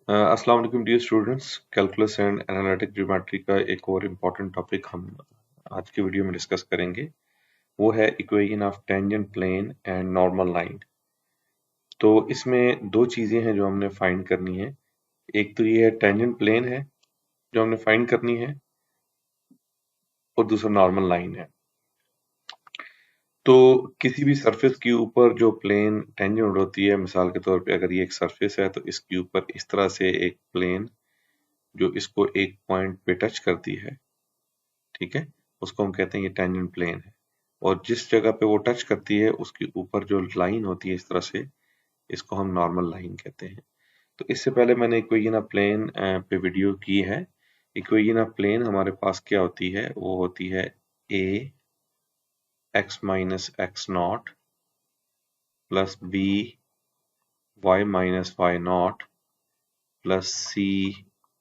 अस्सलाम वालेकुम dear students. Calculus and analytic geometry का एक और इम्पॉर्टेंट टॉपिक हम आज की वीडियो में डिस्कस करेंगे। वो है equation of tangent plane and normal line. तो इसमें दो चीज़ें हैं जो हमने फाइंड करनी है। एक तो ये है टेंजेंट प्लेन है जो हमने फाइंड करनी है, और दूसरा नॉर्मल लाइन है। तो किसी भी सरफेस के ऊपर जो प्लेन टेंजेंट होती है, मिसाल के तौर पे अगर ये एक सरफेस है तो इसके ऊपर इस तरह से एक प्लेन जो इसको एक पॉइंट पे टच करती है, ठीक है, उसको हम कहते हैं ये टेंजेंट प्लेन है। और जिस जगह पे वो टच करती है उसके ऊपर जो लाइन होती है इस तरह से, इसको हम नॉर्मल लाइन कहते हैं। तो इससे पहले मैंने इक्वेशन ऑफ प्लेन पे वीडियो की है। इक्वेशन ऑफ प्लेन हमारे पास क्या होती है, वो होती है a x minus X not plus b y minus y not plus c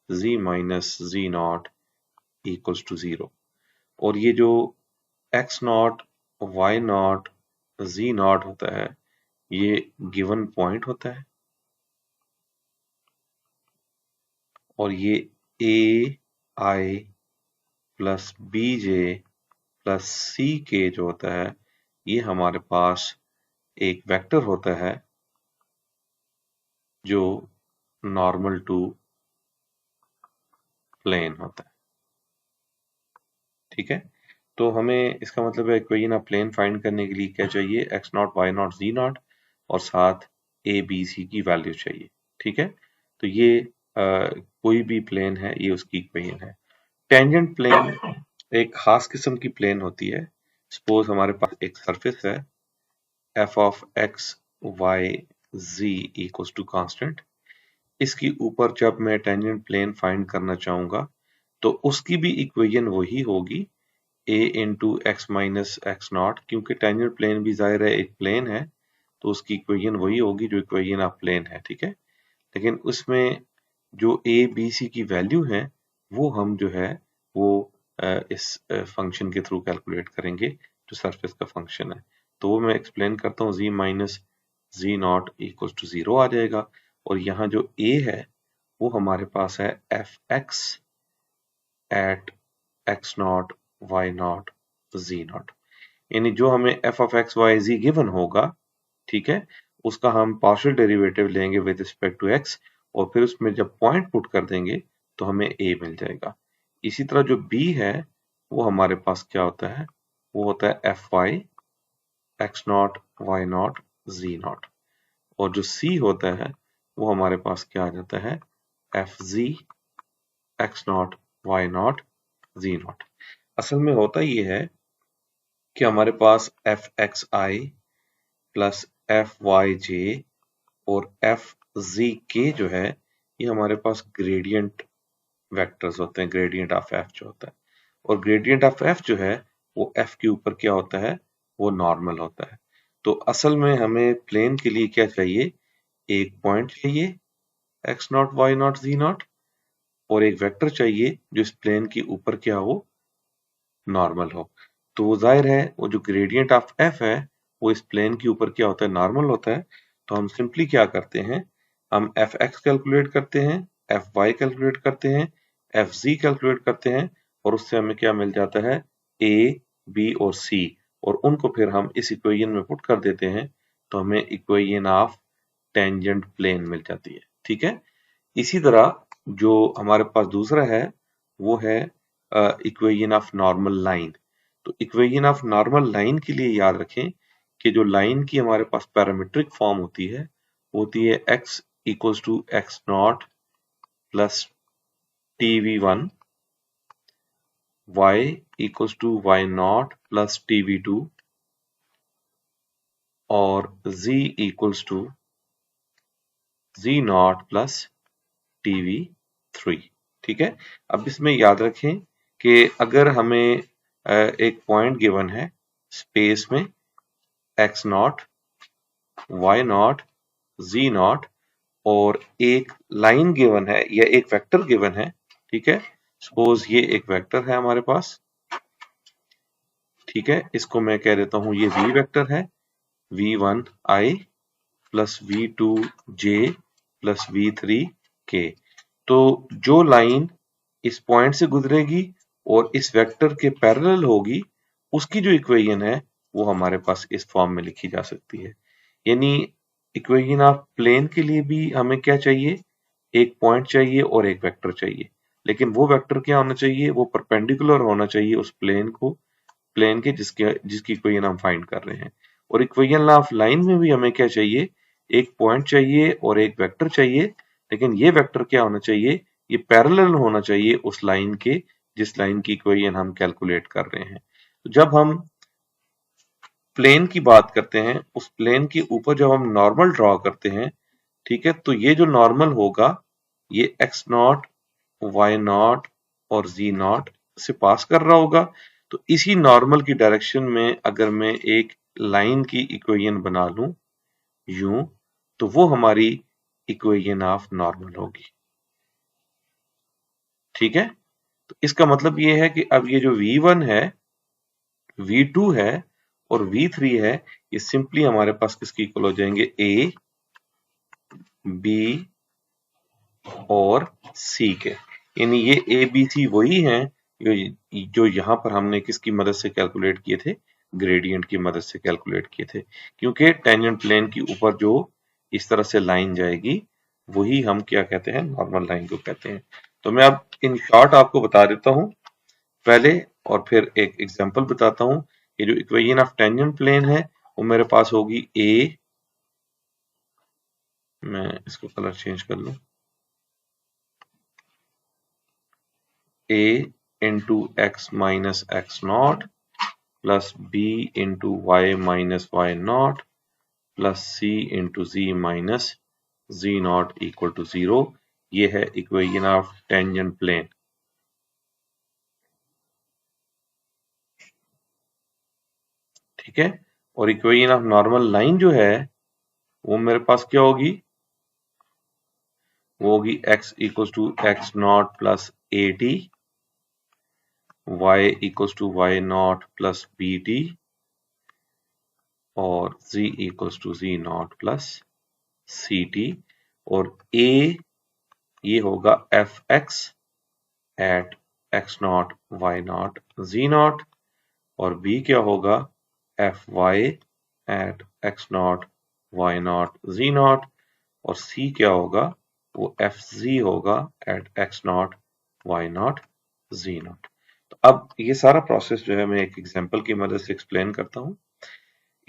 z minus z not equals to 0। और ये जो x not y not z not होता है, ये गिवन पॉइंट होता है, और ये A I plus B J plus C के जो होता है, ये हमारे पास एक वेक्टर होता है जो नॉर्मल टू प्लेन होता है। ठीक है, तो हमें इसका मतलब है इक्वेशन ऑफ प्लेन फाइंड करने के लिए क्या चाहिए, X not Y not ji not और साथ ए बी सी की वैल्यू चाहिए। ठीक है, तो ये कोई भी प्लेन है, ये उसकी इक्वेशन है। टेंजेंट प्लेन एक खास किस्म की प्लेन होती है। सपोज हमारे पास एक सरफेस है f of x y z equals to constant. इसके ऊपर जब मैं टेंजेंट प्लेन फाइंड करना चाहूंगा तो उसकी भी इक्वेशन वही होगी a into x minus X not, क्योंकि टेंजेंट प्लेन भी जाहिर है एक प्लेन है, तो उसकी इक्वेशन वही होगी जो इक्वेशन ऑफ प्लेन है। ठीक है, लेकिन उसमें जो ए बी सी की वैल्यू है वो हम जो है वो इस फंक्शन के थ्रू कैलकुलेट करेंगे जो सरफेस का फंक्शन है। तो वो मैं एक्सप्लेन करता हूँ, z minus Z not equal to 0 आ जाएगा। और यहाँ जो a है वो हमारे पास है F x at x not Y not ji not, यानी जो हमें F of x Y ji given होगा, ठीक है, उसका हम पार्शियल डेरिवेटिव लेंगे विद रिस्पेक्ट टू एक्स, और फिर उसमें जब पॉइंट पुट कर देंगे तो हमें a मिल जाएगा। इसी तरह जो b है वो हमारे पास क्या होता है, वो होता है F Y X not Y not ji not, और जो c होता है वो हमारे पास क्या आ जाता है, F Z X not Y not ji not. असल में होता ये है कि हमारे पास F X I plus F Y J और एफ जी के जो है, ये हमारे पास ग्रेडियंट वेक्टर्स होते हैं, ग्रेडियंट ऑफ एफ जो होता है। और ग्रेडियंट ऑफ एफ जो है वो एफ के ऊपर क्या होता है, वो नॉर्मल होता है। तो असल में हमें प्लेन के लिए क्या चाहिए, एक पॉइंट चाहिए X not Y not ji not, और एक वेक्टर चाहिए जो इस प्लेन के ऊपर क्या हो, नॉर्मल हो। तो वो जाहिर है वो जो ग्रेडियंट ऑफ एफ है वो इस प्लेन के ऊपर क्या होता है, नॉर्मल होता है। तो हम सिंपली क्या करते हैं, हम एफ एक्स कैलकुलेट करते हैं, एफ वाई कैलकुलेट करते हैं, एफ जी कैलकुलेट करते हैं, और उससे हमें क्या मिल जाता है, ए बी और सी, और उनको फिर हम इस इक्वेशन में पुट कर देते हैं, तो हमें इक्वेशन ऑफ टेंजेंट प्लेन मिल जाती है। ठीक है, इसी तरह जो हमारे पास दूसरा है वो है इक्वेशन ऑफ नॉर्मल लाइन। तो इक्वेशन ऑफ नॉर्मल लाइन के लिए याद रखें कि जो लाइन की हमारे पास पैरामीट्रिक फॉर्म होती है वो होती है x equals to x not plus tv1, y equals to y not plus tv2, और z equals to z not plus tv3। ठीक है, अब इसमें याद रखें कि अगर हमें एक पॉइंट गिवन है स्पेस में x not Y not ji not, और एक लाइन गिवन है या एक वेक्टर गिवन है, ठीक है, सपोज ये एक वेक्टर है हमारे पास, ठीक है, इसको मैं कह देता हूं ये v वेक्टर है, v1 i plus v2 j plus v3 के। तो जो लाइन इस पॉइंट से गुजरेगी और इस वेक्टर के पैरेलल होगी, उसकी जो इक्वेशन है वो हमारे पास इस फॉर्म में लिखी जा सकती है। यानी इक्वेशन ऑफ प्लेन के लिए भी हमें क्या चाहिए, एक पॉइंट चाहिए और एक वेक्टर चाहिए, लेकिन वो वेक्टर क्या होना चाहिए, वो परपेंडिकुलर होना चाहिए उस प्लेन के जिसकी इक्वेशन हम फाइंड कर रहे हैं। और इक्वेशन ऑफ लाइन में भी हमें क्या चाहिए, एक पॉइंट चाहिए और एक वेक्टर चाहिए, लेकिन ये वेक्टर क्या होना चाहिए, ये पैरेलल होना चाहिए उस लाइन के जिस लाइन की इक्वेशन हम कैलकुलेट कर रहे हैं। तो जब हम प्लेन की बात करते हैं, उस प्लेन के ऊपर जब हम नॉर्मल ड्रॉ करते हैं, ठीक है, तो ये जो नॉर्मल होगा ये एक्स नॉट, वाई नॉट और जी नॉट से पास कर रहा होगा। तो इसी नॉर्मल की डायरेक्शन में अगर मैं एक लाइन की इक्वेशन बना लूं यूं, तो वो हमारी इक्वेशन ऑफ नॉर्मल होगी। ठीक है, तो इसका मतलब ये है कि अब ये जो V1 है, V2 है और V3 है, ये सिंपली हमारे पास किसकी इक्वल हो जाएंगे, A, B और C के। यानी ये A, B, C वही हैं जो यहाँ पर हमने किसकी मदद से कैलकुलेट किए थे, ग्रेडियंट की मदद से कैलकुलेट किए थे। क्योंकि टेंजेंट प्लेन के ऊपर जो इस तरह से लाइन जाएगी वही हम क्या कहते हैं, नॉर्मल लाइन को कहते हैं। तो मैं अब इन शॉर्ट आपको बता देता हूं पहले, और फिर एक एग्जांपल बताता हूं। ये जो इक्वेशन ऑफ टेंजेंट प्लेन है वो मेरे पास होगी ए, मैं इसको कलर चेंज कर लूं, a into x minus x naught plus b into y minus y naught plus c into z minus z naught equal to 0। ये है इक्वेशन ऑफ टेंजेंट प्लेन। ठीक है, और इक्वेशन ऑफ नॉर्मल लाइन जो है वो मेरे पास क्या होगी, वो होगी x equals to x naught plus at, y equals to y naught plus bt और z equals to z naught plus ct। और a ये होगा f x at x not Y not ji not, और b क्या होगा, f y at x not Y not ji not, और c क्या होगा, वो एफ जी होगा at x not Y not ji not. तो अब ये सारा प्रोसेस जो है मैं एक एग्जांपल की मदद से एक्सप्लेन करता हूँ।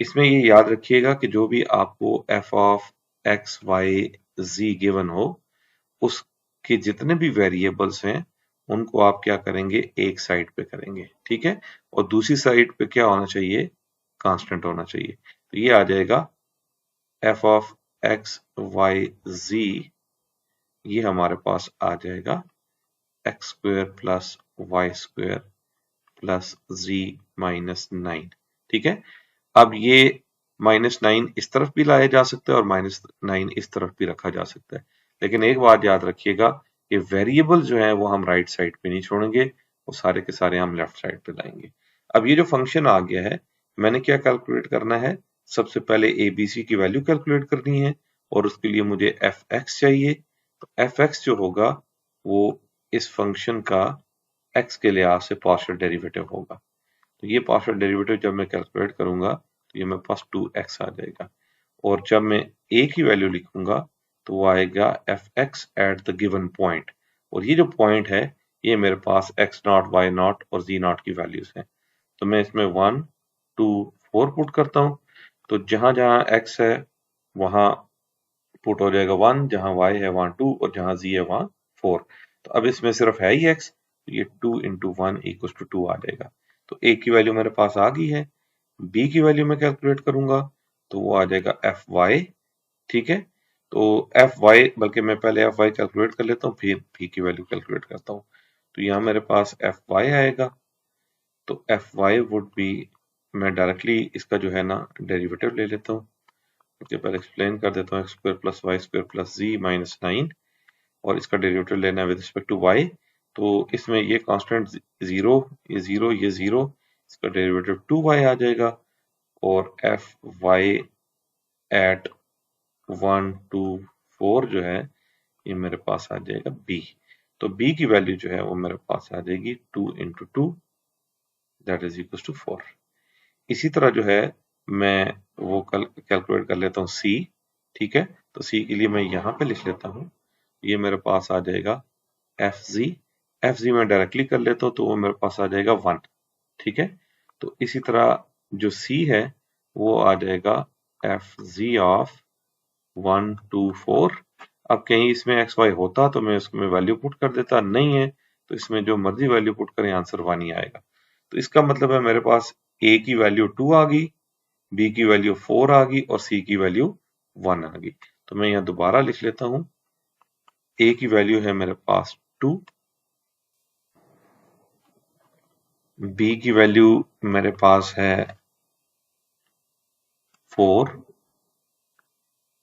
इसमें ये याद रखिएगा कि जो भी आपको f of x Y ji given हो, उसके जितने भी वेरिएबल्स हैं उनको आप क्या करेंगे, एक साइड पे करेंगे। ठीक है, और दूसरी साइड पे क्या होना चाहिए, कांस्टेंट होना चाहिए। तो ये आ जाएगा F of x Y Z, ये हमारे पास आ जाएगा X square plus Y square plus Z minus 9। ठीक है, अब ये -9 इस तरफ भी लाया जा सकता है और -9 इस तरफ भी रखा जा सकता है, लेकिन एक बात याद रखिएगा कि वेरिएबल जो है वो हम राइट साइड पे नहीं छोड़ेंगे, वो सारे के सारे हम लेफ्ट साइड पे लाएंगे। अब ये जो फंक्शन आ गया है, मैंने क्या कैलकुलेट करना है, सबसे पहले ए बी सी की वैल्यू कैलकुलेट करनी है और उसके लिए मुझे एफ एक्स चाहिए। तो एफ एक्स जो होगा वो इस फंक्शन का एक्स के लिहाज से पार्शियल डेरिवेटिव होगा। तो ये पार्शियल डेरिवेटिव जब मैं कैलकुलेट करूंगा तो ये मेरे पास 2x आ जाएगा, और जब मैं a की वैल्यू लिखूंगा तो वो आएगा F x at the given point, और ये जो पॉइंट है ये मेरे पास x नॉट, y नॉट और z नॉट की वैल्यूज हैं। तो मैं इसमें 1 2 4 पुट करता हूँ, तो जहां जहां x है वहां पुट हो जाएगा 1, जहां y है वहां 2 और जहां z है वहां 4। तो अब इसमें सिर्फ है ही x, तो ये 2 into 1 equals to 2 आ जाएगा। तो a की वैल्यू मेरे पास आ गई है, b की वैल्यू मैं कैलकुलेट करूंगा तो वो आ जाएगा एफ वाई। ठीक है, तो एफ वाई, बल्कि मैं पहले एफ वाई कैलकुलेट कर लेता हूँ फिर b की वैल्यू कैलकुलेट करता हूँ। तो यहाँ मेरे पास एफ वाई आएगा, तो एफ वाई वुड बी, मैं डायरेक्टली इसका जो है ना डेरिवेटिव ले लेता हूँ। सबसे पहले एक्सप्लेन कर देता हूँ, X square plus Y square plus Z minus 9, और इसका डेरिवेटिव लेना है विद रिस्पेक्ट टू y। तो इसमें ये कांस्टेंट 0, ये 0, ये 0, इसका डेरिवेटिव 2y आ जाएगा, और एफ वाई एट 1 2 4 जो है ये मेरे पास आ जाएगा b। तो b की वैल्यू जो है वो मेरे पास आ जाएगी 2 × 2 दैट इज इक्वल टू 4। इसी तरह जो है मैं वो कैलकुलेट कर लेता हूँ c। ठीक है, तो c के लिए मैं यहाँ पे लिख लेता हूँ, ये मेरे पास आ जाएगा fg मैं डायरेक्टली कर लेता हूँ तो वो मेरे पास आ जाएगा 1। ठीक है, तो इसी तरह जो c है वो आ जाएगा fg ऑफ 1 2 4। अब कहीं इसमें एक्स वाई होता तो मैं उसमें वैल्यू पुट कर देता, नहीं है तो इसमें जो मर्जी वैल्यू पुट करें आंसर 1 ही आएगा। तो इसका मतलब है मेरे पास a की वैल्यू 2 आ गई, b की वैल्यू 4 आ गई और c की वैल्यू 1 आ गई। तो मैं यहाँ दोबारा लिख लेता हूँ, a की वैल्यू है मेरे पास 2, b की वैल्यू मेरे पास है 4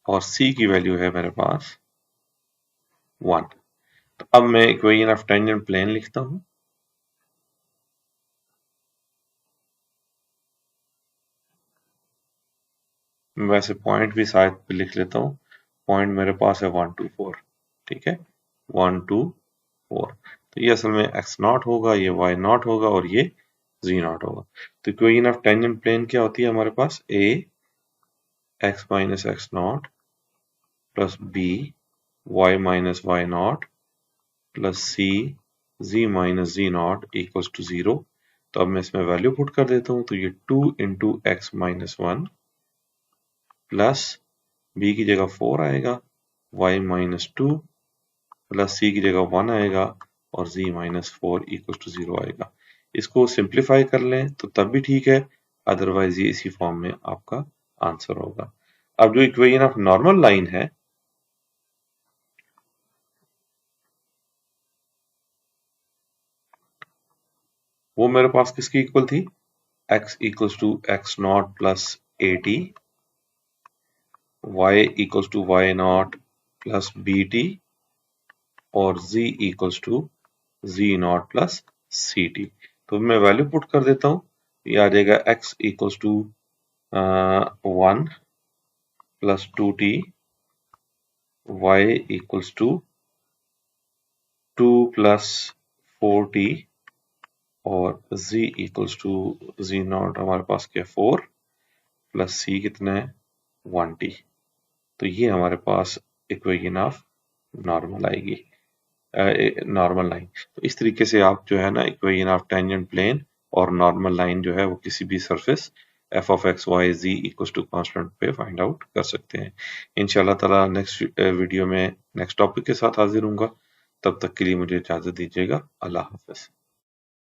और c की वैल्यू है मेरे पास 1। तो अब मैं इक्वेशन ऑफ टेंजेंट प्लेन लिखता हूँ। वैसे पॉइंट भी शायद लिख लेता हूँ, पॉइंट मेरे पास है 1 2 4। ठीक है, 1 2 4। तो ये असल में x0 होगा, ये y0 होगा और ये z0 होगा। तो इक्वेशन ऑफ टेंजेंट प्लेन क्या होती है हमारे पास, a x minus x0 plus b y minus y0 plus c z minus z0 equals to 0। तो अब मैं इसमें वैल्यू पुट कर देता हूँ, तो ये 2 × x माइनस 1 प्लस b की जगह 4 आएगा, y माइनस 2 प्लस c की जगह 1 आएगा और z माइनस 4 इक्वल टू 0 आएगा। इसको सिंप्लीफाई कर लें तो तब भी ठीक है, अदरवाइज ये इसी फॉर्म में आपका आंसर होगा। अब जो इक्वेशन ऑफ नॉर्मल लाइन है वो मेरे पास किसकी इक्वल थी, x equals to x0 plus 80, y equals to y0 plus bt और z equals to z0 plus ct। तो मैं वैल्यू पुट कर देता हूँ, ये आ जाएगा x equals to 1 plus 2t, y equals to 2 plus 4t और z इक्वल्स टू z0 हमारे पास क्या 4 प्लस c कितना है 1t। तो ये हमारे पास इक्वेशन ऑफ नॉर्मल आएगी, नॉर्मल लाइन। तो इस तरीके से आप जो है ना इक्वेशन ऑफ टेंजेंट प्लेन और नॉर्मल लाइन जो है वो किसी भी surface f of x y z equals to constant पे फाइंड आउट कर सकते हैं। इंशाल्लाह ताला नेक्स्ट वीडियो में नेक्स्ट टॉपिक के साथ हाजिर हूँगा। तब तक के लिए मुझे इजाजत दीजिएगा। अल्लाह हाफिज।